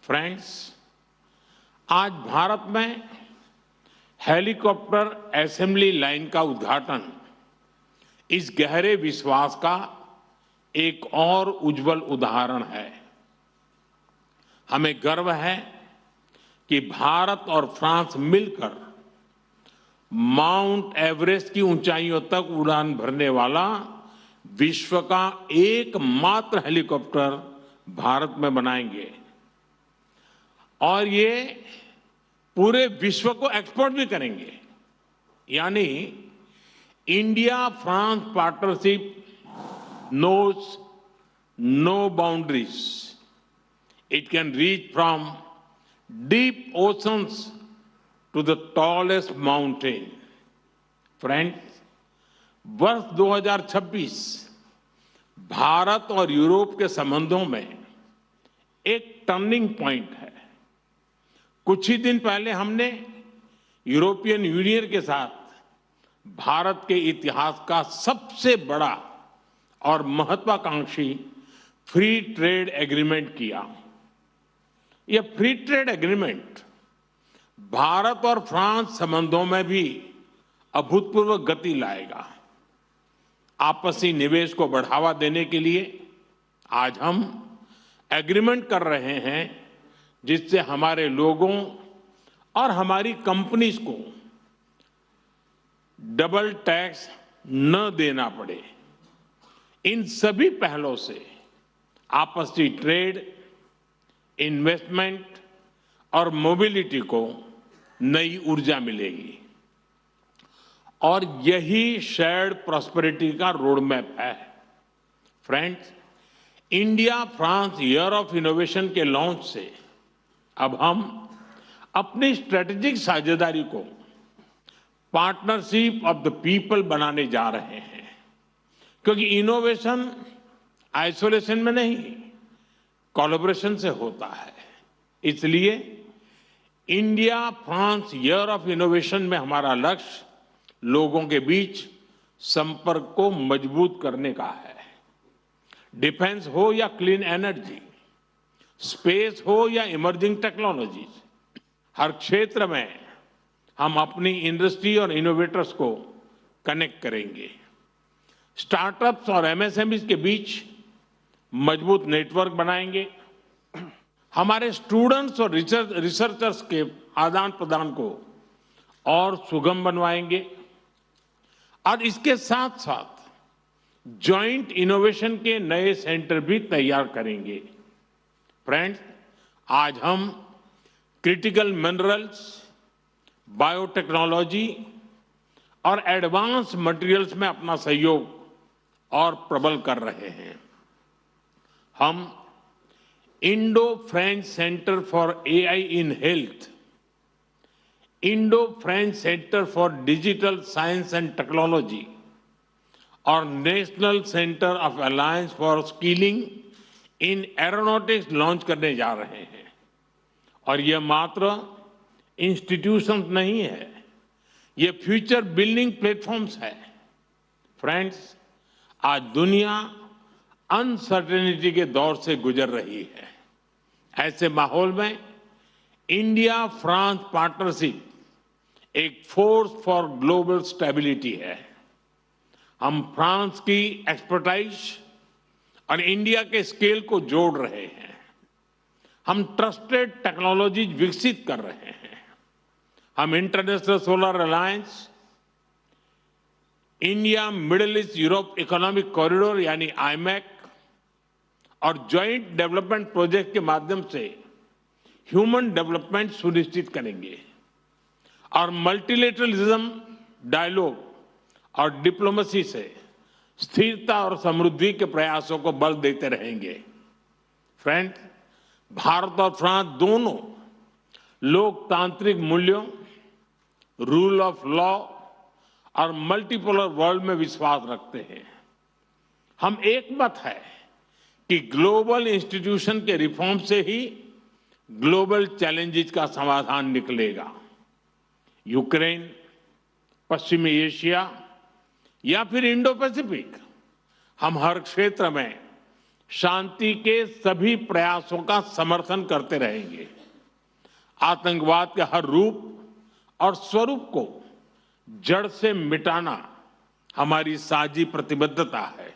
Friends, आज भारत में helicopter assembly line का उद्घाटन इस गहरे विश्वास का एक और उज्जवल उदाहरण है। हमें गर्व है कि भारत और फ्रांस मिलकर माउंट एवरेस्ट की ऊंचाइयों तक उड़ान भरने वाला विश्व का एकमात्र हेलीकॉप्टर भारत में बनाएंगे और ये पूरे विश्व को एक्सपोर्ट भी करेंगे। यानी India France partnership knows no boundaries. It can reach from deep oceans to the tallest mountain. Friends, वर्ष 2026 भारत और यूरोप के संबंधों में एक टर्निंग पॉइंट है। कुछ ही दिन पहले हमने यूरोपियन यूनियन के साथ भारत के इतिहास का सबसे बड़ा और महत्वाकांक्षी फ्री ट्रेड एग्रीमेंट किया। यह फ्री ट्रेड एग्रीमेंट भारत और फ्रांस संबंधों में भी अभूतपूर्व गति लाएगा। आपसी निवेश को बढ़ावा देने के लिए आज हम एग्रीमेंट कर रहे हैं जिससे हमारे लोगों और हमारी कंपनीज को डबल टैक्स न देना पड़े। इन सभी पहलों से आपसी ट्रेड, इन्वेस्टमेंट और मोबिलिटी को नई ऊर्जा मिलेगी और यही शेयर्ड प्रॉस्पेरिटी का रोड मैप है। Friends, India France year of innovation के लॉन्च से अब हम अपनी स्ट्रेटेजिक साझेदारी को पार्टनरशिप ऑफ द पीपल बनाने जा रहे हैं, क्योंकि इनोवेशन आइसोलेशन में नहीं, कोलैबोरेशन से होता है। इसलिए India France year of innovation में हमारा लक्ष्य लोगों के बीच संपर्क को मजबूत करने का है। डिफेंस हो या क्लीन एनर्जी, स्पेस हो या इमर्जिंग टेक्नोलॉजीज, हर क्षेत्र में हम अपनी इंडस्ट्री और इनोवेटर्स को कनेक्ट करेंगे। स्टार्टअप्स और एमएसएमईज के बीच मजबूत नेटवर्क बनाएंगे। हमारे स्टूडेंट्स और रिसर्चर्स के आदान प्रदान को और सुगम बनवाएंगे और इसके साथ साथ जॉइंट इनोवेशन के नए सेंटर भी तैयार करेंगे। फ्रेंड्स, आज हम क्रिटिकल मिनरल्स, बायोटेक्नोलॉजी और एडवांस मटेरियल्स में अपना सहयोग और प्रबल कर रहे हैं। हम Indo French centre for AI in health, Indo French centre for digital science and technology और national centre of alliance for skilling in aeronautics launch करने जा रहे हैं। और यह मात्र इंस्टीट्यूशंस नहीं है, ये फ्यूचर बिल्डिंग प्लेटफॉर्म्स है। फ्रेंड्स, आज दुनिया अनसर्टेनिटी के दौर से गुजर रही है। ऐसे माहौल में इंडिया फ्रांस पार्टनरशिप एक फोर्स फॉर ग्लोबल स्टेबिलिटी है। हम फ्रांस की एक्सपर्टाइज और इंडिया के स्केल को जोड़ रहे हैं। हम ट्रस्टेड टेक्नोलॉजीज विकसित कर रहे हैं। हम international solar alliance, India middle east Europe economic corridor यानी आईमैक और ज्वाइंट डेवलपमेंट प्रोजेक्ट के माध्यम से ह्यूमन डेवलपमेंट सुनिश्चित करेंगे और मल्टीलेटरलिज्म, डायलॉग और डिप्लोमेसी से स्थिरता और समृद्धि के प्रयासों को बल देते रहेंगे। फ्रेंड्स, भारत और फ्रांस दोनों लोकतांत्रिक मूल्यों, रूल ऑफ लॉ और मल्टीपोलर वर्ल्ड में विश्वास रखते हैं। हम एक मत है कि ग्लोबल इंस्टीट्यूशन के रिफॉर्म से ही ग्लोबल चैलेंजेस का समाधान निकलेगा। यूक्रेन, पश्चिमी एशिया या फिर इंडो पैसिफिक, हम हर क्षेत्र में शांति के सभी प्रयासों का समर्थन करते रहेंगे। आतंकवाद के हर रूप और स्वरूप को जड़ से मिटाना हमारी साझी प्रतिबद्धता है।